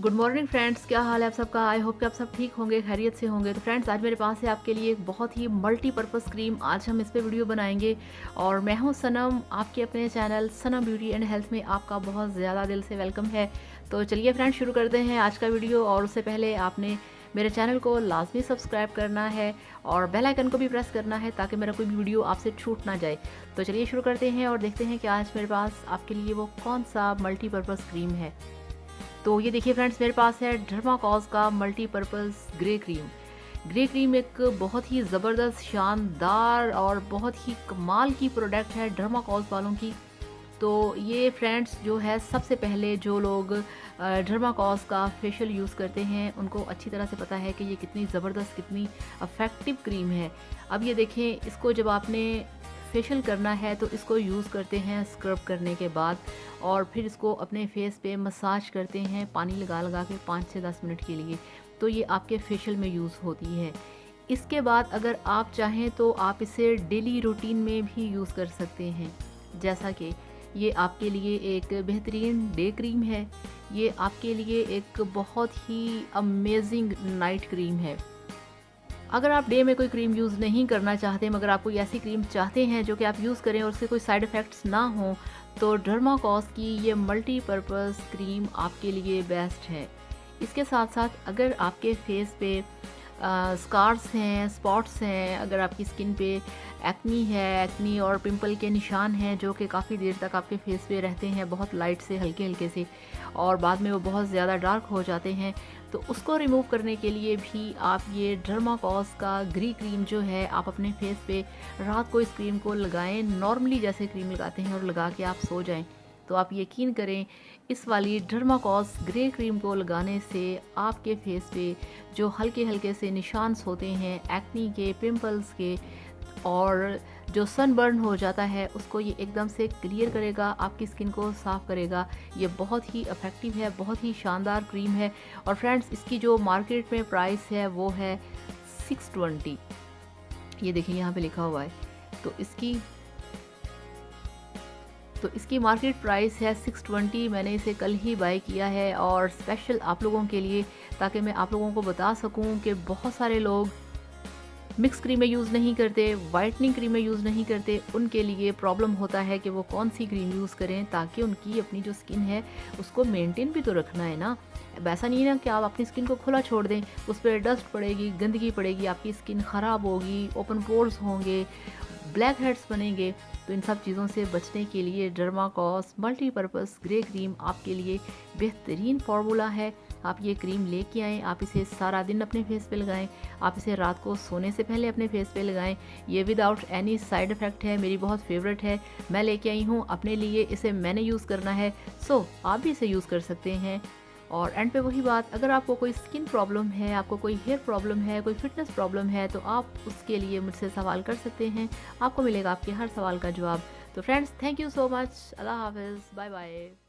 Good morning friends, क्या हाल है आप सबका। आई होप कि आप सब ठीक होंगे, खैरियत से होंगे। तो फ्रेंड्स, आज मेरे पास है आपके लिए एक बहुत ही मल्टीपर्पज़ क्रीम। आज हम इस पे वीडियो बनाएंगे और मैं हूं सनम, आपके अपने channel Sanam beauty and health में आपका बहुत ज़्यादा दिल से वेलकम है। तो चलिए फ्रेंड्स, शुरू करते हैं आज का वीडियो। और उससे पहले आपने मेरे चैनल को लाजमी सब्सक्राइब करना है और बेल आइकन को भी प्रेस करना है ताकि मेरा कोई भी वीडियो आपसे छूट ना जाए। तो चलिए शुरू करते हैं और देखते हैं कि आज मेरे पास आपके लिए वो कौन सा मल्टीपर्पज़ क्रीम है। तो ये देखिए फ्रेंड्स, मेरे पास है डर्माकॉज का multipurpose grey cream. Grey cream एक बहुत ही ज़बरदस्त, शानदार और बहुत ही कमाल की प्रोडक्ट है डर्माकॉज वालों की। तो ये फ्रेंड्स जो है, सबसे पहले जो लोग डर्माकॉज का फेशियल यूज़ करते हैं उनको अच्छी तरह से पता है कि ये कितनी ज़बरदस्त, कितनी इफ़ेक्टिव क्रीम है। अब ये देखें, इसको जब आपने फेशियल करना है तो इसको यूज़ करते हैं स्क्रब करने के बाद, और फिर इसको अपने फेस पे मसाज करते हैं पानी लगा लगा के 5 से 10 मिनट के लिए। तो ये आपके फेशियल में यूज़ होती है। इसके बाद अगर आप चाहें तो आप इसे डेली रूटीन में भी यूज़ कर सकते हैं। जैसा कि ये आपके लिए एक बेहतरीन डे क्रीम है, ये आपके लिए एक बहुत ही अमेजिंग नाइट क्रीम है। अगर आप डे में कोई क्रीम यूज़ नहीं करना चाहते मगर आप कोई ऐसी क्रीम चाहते हैं जो कि आप यूज़ करें और उसके कोई साइड इफ़ेक्ट्स ना हो, तो डर्माकॉज की ये मल्टीपर्पज़ क्रीम आपके लिए बेस्ट है। इसके साथ साथ अगर आपके फेस पे स्कार्स हैं, स्पॉट्स हैं, अगर आपकी स्किन पे एक्नी है, एक्नी और पिंपल के निशान हैं जो कि काफ़ी देर तक आपके फेस पे रहते हैं, बहुत लाइट से, हल्के हल्के से, और बाद में वो बहुत ज़्यादा डार्क हो जाते हैं, तो उसको रिमूव करने के लिए भी आप ये डर्माकॉज का ग्री क्रीम जो है, आप अपने फेस पे रात को इस क्रीम को लगाएं, नॉर्मली जैसे क्रीम लगाते हैं, और लगा के आप सो जाएं। तो आप यकीन करें, इस वाली डर्माकॉज ग्रे क्रीम को लगाने से आपके फेस पे जो हल्के हल्के से निशान्स होते हैं एक्नी के, पिंपल्स के, और जो सनबर्न हो जाता है, उसको ये एकदम से क्लियर करेगा, आपकी स्किन को साफ़ करेगा। ये बहुत ही इफ़ेक्टिव है, बहुत ही शानदार क्रीम है। और फ्रेंड्स, इसकी जो मार्केट में प्राइस है वो है 620। ये देखिए यहाँ पे लिखा हुआ है। तो इसकी मार्केट प्राइस है 620। मैंने इसे कल ही बाय किया है और स्पेशल आप लोगों के लिए, ताकि मैं आप लोगों को बता सकूं कि बहुत सारे लोग मिक्स क्रीमें यूज़ नहीं करते, वाइटनिंग क्रीमें यूज़ नहीं करते। उनके लिए प्रॉब्लम होता है कि वो कौन सी क्रीम यूज़ करें ताकि उनकी अपनी जो स्किन है उसको मेंटेन भी तो रखना है ना। वैसा नहीं है ना कि आप अपनी स्किन को खुला छोड़ दें, उस पर डस्ट पड़ेगी, गंदगी पड़ेगी, आपकी स्किन ख़राब होगी, ओपन पोर्स होंगे, ब्लैक हेड्स बनेंगे। तो इन सब चीज़ों से बचने के लिए डर्माकॉज मल्टीपर्पज़ ग्रे क्रीम आपके लिए बेहतरीन फार्मूला है। आप ये क्रीम लेके आएँ, आप इसे सारा दिन अपने फेस पे लगाएं, आप इसे रात को सोने से पहले अपने फेस पे लगाएं। ये विदाउट एनी साइड इफ़ेक्ट है, मेरी बहुत फेवरेट है, मैं लेके आई हूँ अपने लिए, इसे मैंने यूज़ करना है। सो आप भी इसे यूज़ कर सकते हैं। और एंड पे वही बात, अगर आपको कोई स्किन प्रॉब्लम है, आपको कोई हेयर प्रॉब्लम है, कोई फिटनेस प्रॉब्लम है, तो आप उसके लिए मुझसे सवाल कर सकते हैं, आपको मिलेगा आपके हर सवाल का जवाब। तो friends, thank you so much. अल्लाह हाफिज़, बाय बाय।